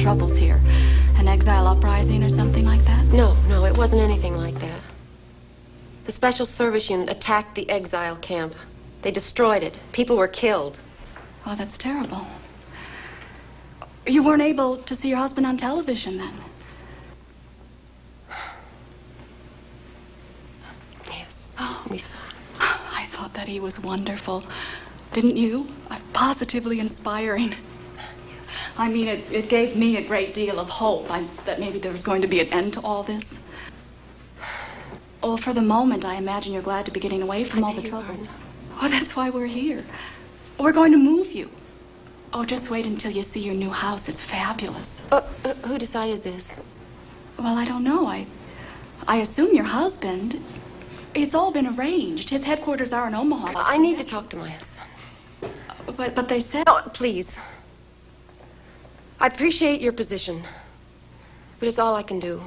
troubles here. An exile uprising or something like that? No, it wasn't anything like that. The Special Service Unit attacked the exile camp. They destroyed it. People were killed. Oh, that's terrible. You weren't able to see your husband on television then? Yes, Oh. we saw. I thought that he was wonderful. Didn't you? Positively inspiring. Yes. I mean, it gave me a great deal of hope that maybe there was going to be an end to all this. Well, for the moment, I imagine you're glad to be getting away from all the troubles. Oh, that's why we're here. We're going to move you. Oh, just wait until you see your new house. It's fabulous. Who decided this? Well, I don't know. I assume your husband. It's all been arranged. His headquarters are in Omaha. I need to talk to my husband. But they said... No, please. I appreciate your position, but it's all I can do.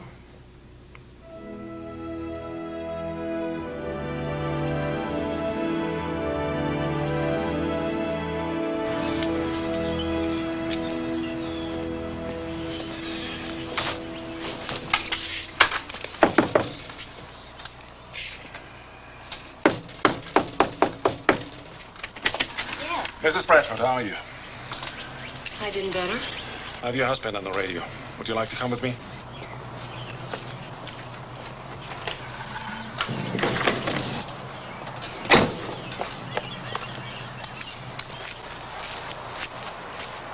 Mrs. Bradford, how are you? I've been better. I have your husband on the radio. Would you like to come with me?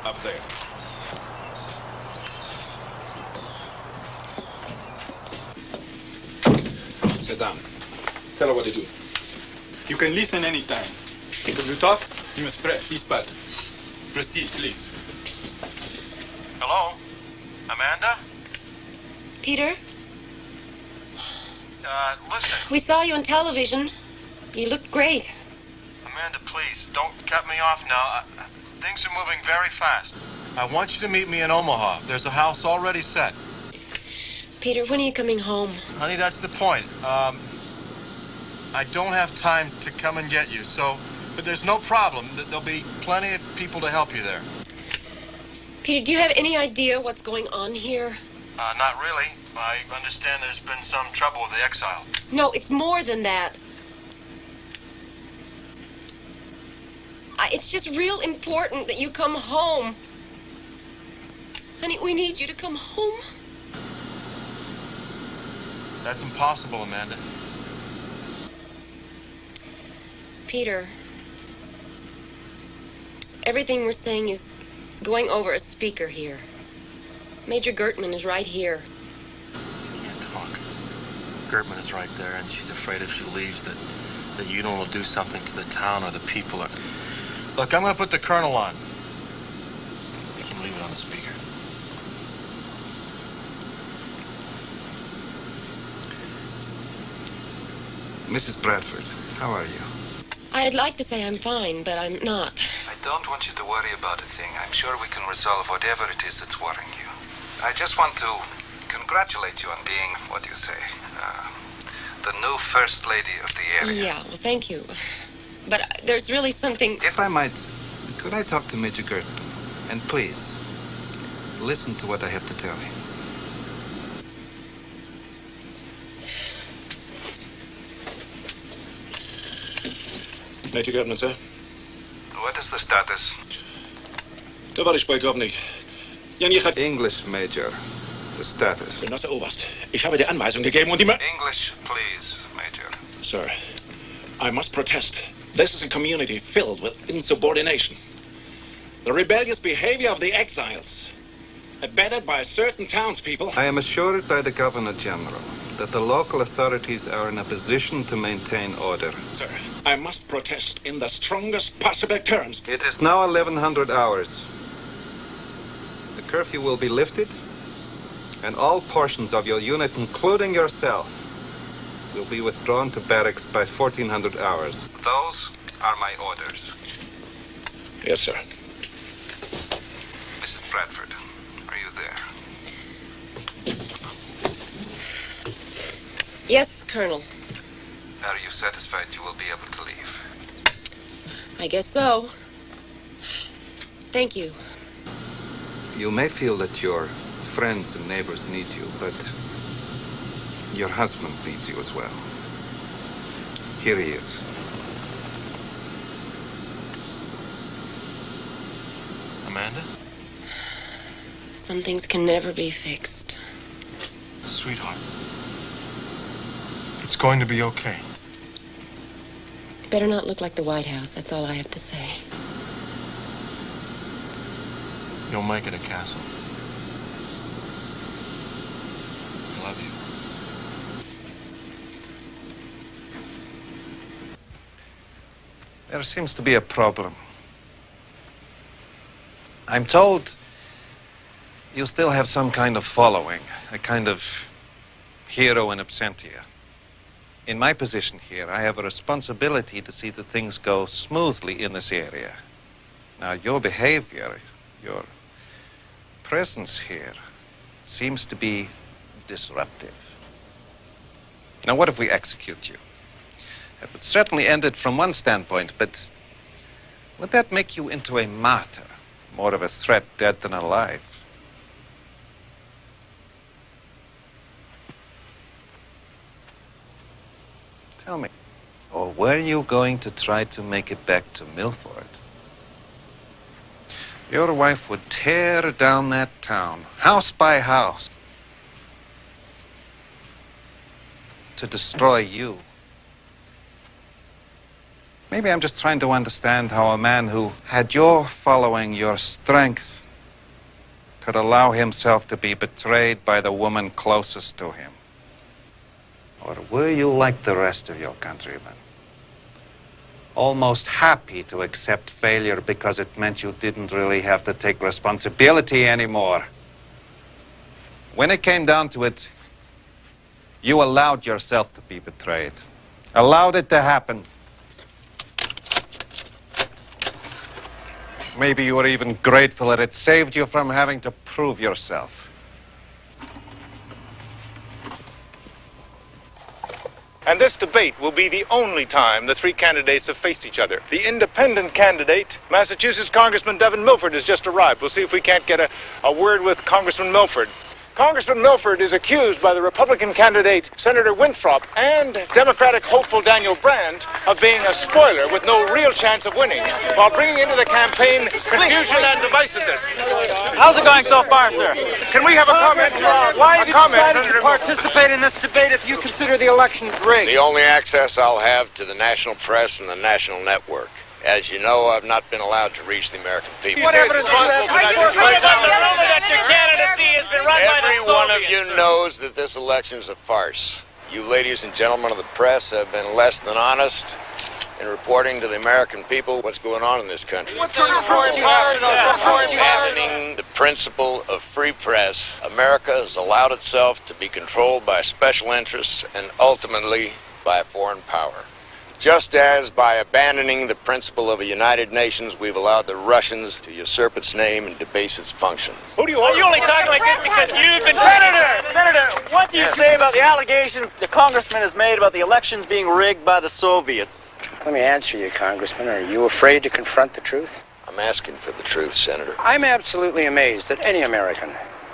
Up there. Sit down. Tell her what to do. You can listen anytime. If you talk, you must press this button. Proceed, please. Hello? Amanda? Peter, Listen. we saw you on television. You looked great. Amanda, please, don't cut me off now. Things are moving very fast. I want you to meet me in Omaha. There's a house already set. Peter, when are you coming home? Honey, that's the point. I don't have time to come and get you, so... But there's no problem. There'll be plenty of people to help you there. Peter, do you have any idea what's going on here? Not really. I understand there's been some trouble with the exile. No, it's more than that. It's just real important that you come home. Honey, we need you to come home. That's impossible, Amanda. Peter, everything we're saying is going over a speaker here. Major Gertman is right here. She can't talk. Gertman is right there, and she's afraid if she leaves that Unit will do something to the town or the people. Look, I'm going to put the colonel on. You can leave it on the speaker. Mrs. Bradford, how are you? I'd like to say I'm fine, but I'm not. I don't want you to worry about a thing. I'm sure we can resolve whatever it is that's worrying you. I just want to congratulate you on being, what do you say, the new First Lady of the area. Yeah, well, thank you. But there's really something... If I might, could I talk to Major Gertman? And please, listen to what I have to tell you. Major Gertman, sir. What is the status? Towarisz Polkownik. English, Major. The status. Genosse Oberst, ich habe die Anweisung gegeben und die... English, please, Major. Sir, I must protest. This is a community filled with insubordination. The rebellious behavior of the exiles, abetted by certain townspeople... I am assured by the Governor General that the local authorities are in a position to maintain order. Sir, I must protest in the strongest possible terms. It is now 1100 hours. The curfew will be lifted, and all portions of your unit, including yourself, will be withdrawn to barracks by 1400 hours. Those are my orders. Yes, sir. Mrs. Bradford, are you there? Yes, Colonel. Are you satisfied you will be able to leave? I guess so. Thank you. You may feel that your friends and neighbors need you, but your husband needs you as well. Here he is. Amanda? Some things can never be fixed. Sweetheart. It's going to be okay. Better not look like the White House, that's all I have to say. You'll make it a castle. I love you. There seems to be a problem. I'm told you still have some kind of following, a kind of hero in absentia. In my position here, I have a responsibility to see that things go smoothly in this area. Now, your behavior, your presence here, seems to be disruptive. Now, what if we execute you? That would certainly end it from one standpoint, but would that make you into a martyr? More of a threat dead than alive? Tell me, or were you going to try to make it back to Milford? Your wife would tear down that town, house by house, to destroy you. Maybe I'm just trying to understand how a man who had your following, your strength, could allow himself to be betrayed by the woman closest to him. Or were you like the rest of your countrymen? Almost happy to accept failure because it meant you didn't really have to take responsibility anymore. When it came down to it, you allowed yourself to be betrayed. Allowed it to happen. Maybe you were even grateful that it saved you from having to prove yourself. And this debate will be the only time the three candidates have faced each other. The independent candidate, Massachusetts Congressman Devin Milford, has just arrived. We'll see if we can't get a word with Congressman Milford. Congressman Milford is accused by the Republican candidate, Senator Winthrop, and Democratic hopeful Daniel Brand of being a spoiler with no real chance of winning, while bringing into the campaign confusion and divisiveness. How's it going so far, sir? Can we have a comment? Why have you decided Senator to participate in this debate if you consider the election rigged? The only access I'll have to the national press and the national network. As you know, I've not been allowed to reach the American people. What evidence do you have? Your candidacy has been run by the Every one of Soviets, you knows that this election is a farce. You ladies and gentlemen of the press have been less than honest in reporting to the American people what's going on in this country. What sort of report you have? Abandoning the principle of free press, America has allowed itself to be controlled by special interests and ultimately by a foreign power. Just as by abandoning the principle of a United Nations, we've allowed the Russians to usurp its name and debase its function. Who do you Are you only talking like this because you've been... Senator, what do you say about the allegation the congressman has made about the elections being rigged by the Soviets? Let me answer you, Congressman. Are you afraid to confront the truth? I'm asking for the truth, Senator. I'm absolutely amazed that any American,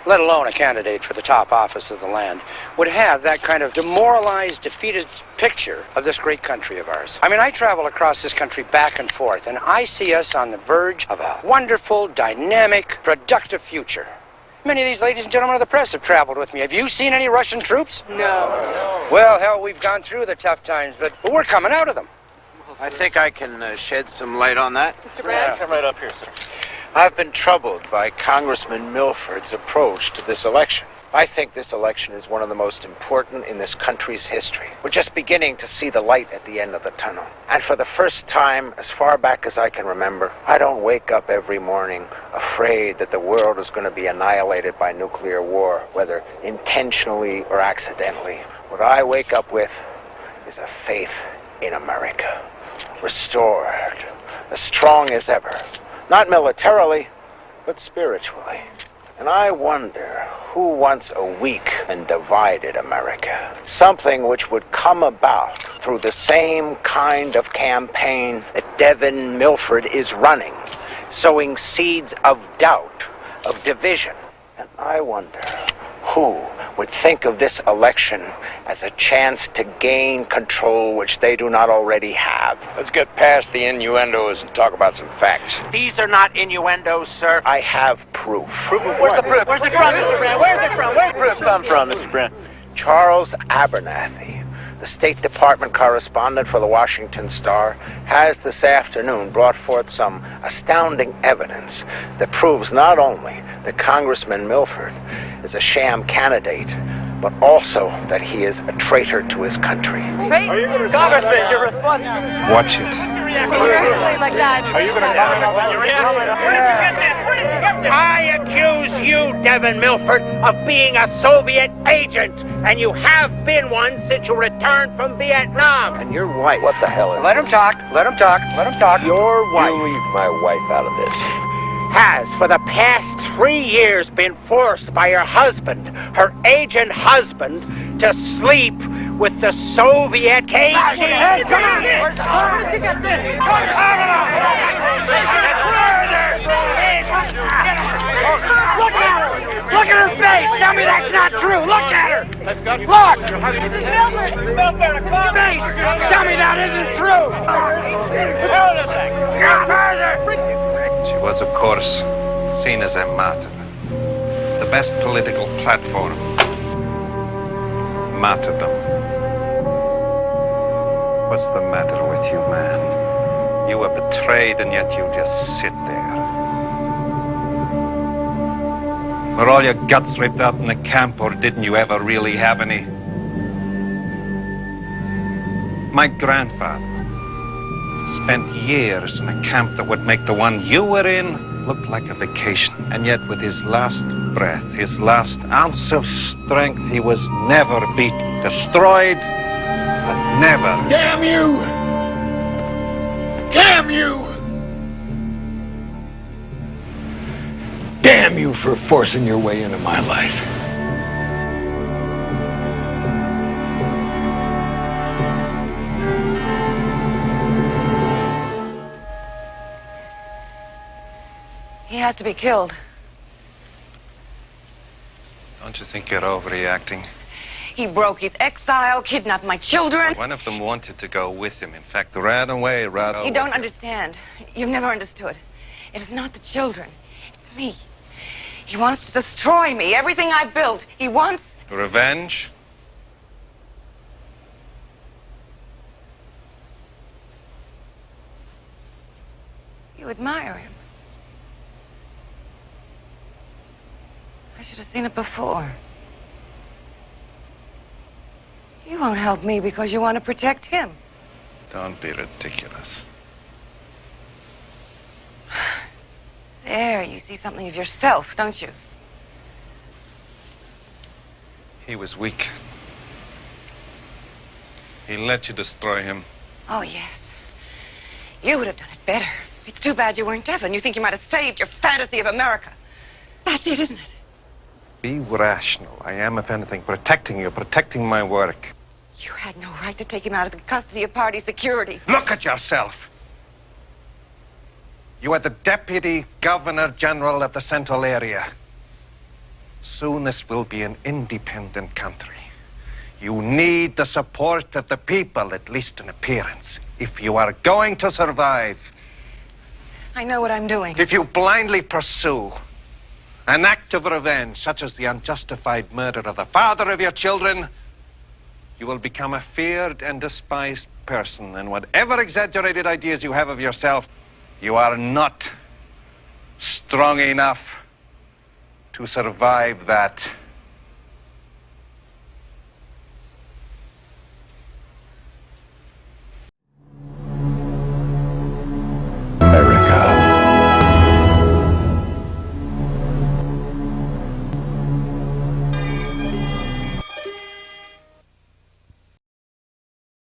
let alone a candidate for the top office of the land, would have that kind of demoralized, defeated picture of this great country of ours. I mean, I travel across this country back and forth, and I see us on the verge of a wonderful, dynamic, productive future. Many of these ladies and gentlemen of the press have traveled with me. Have you seen any Russian troops? No. Well, hell, we've gone through the tough times, but we're coming out of them. I think I can shed some light on that. Mr. Brand? Come right up here, sir. I've been troubled by Congressman Milford's approach to this election. I think this election is one of the most important in this country's history. We're just beginning to see the light at the end of the tunnel. And for the first time, as far back as I can remember, I don't wake up every morning afraid that the world is going to be annihilated by nuclear war, whether intentionally or accidentally. What I wake up with is a faith in America, restored, as strong as ever. Not militarily, but spiritually. And I wonder who wants a weak and divided America. Something which would come about through the same kind of campaign that Devin Milford is running, sowing seeds of doubt of division. And I wonder who would think of this election as a chance to gain control which they do not already have. Let's get past the innuendos and talk about some facts. These are not innuendos, sir. I have proof. Where's the proof? Where's it from, Mr. Brand? Where's it from? Where's the proof come from, Mr. Brand? Charles Abernathy, the State Department correspondent for the Washington Star, has this afternoon brought forth some astounding evidence that proves not only that Congressman Milford is a sham candidate, but also that he is a traitor to his country. Congressman, you're responsible. Watch it. Like that. Are you going to comment your reaction? Where did you get this? Where did you get this? I accuse you, Devin Milford, of being a Soviet agent, and you have been one since you returned from Vietnam. And your wife. What the hell is Let him talk. Let him talk. Let him talk. Your wife. You leave my wife out of this. Has for the past 3 years been forced by her husband, her agent husband, to sleep with the Soviet KGB. Hey, come on! Where did you get this? Look at her! Look at her face! Tell me that's not true! Look at her! Look! Face! Tell me that isn't true! She was, of course, seen as a martyr. The best political platform. Martyrdom. What's the matter with you, man? You were betrayed and yet you just sit there. Were all your guts ripped out in the camp, or didn't you ever really have any? My grandfather spent years in a camp that would make the one you were in look like a vacation. And yet with his last breath, his last ounce of strength, he was never beaten. Destroyed, but never. Damn you! Damn you! Damn you for forcing your way into my life. He has to be killed. Don't you think you're overreacting? He broke his exile, kidnapped my children. One of them wanted to go with him. In fact, ran away rather. You don't understand. You've never understood. It is not the children. It's me. He wants to destroy me. Everything I built. He wants... Revenge? You admire him. I should have seen it before. You won't help me because you want to protect him. Don't be ridiculous. There, you see something of yourself, don't you? He was weak. He let you destroy him. Oh, yes. You would have done it better. It's too bad you weren't Devin. You think you might have saved your fantasy of America. That's it, isn't it? Be rational. I am, if anything, protecting you, protecting my work. You had no right to take him out of the custody of party security. Look at yourself. You are the Deputy Governor General of the Central Area. Soon this will be an independent country. You need the support of the people, at least in appearance, if you are going to survive. I know what I'm doing. If you blindly pursue an act of revenge, such as the unjustified murder of the father of your children, you will become a feared and despised person. And whatever exaggerated ideas you have of yourself, you are not strong enough to survive that.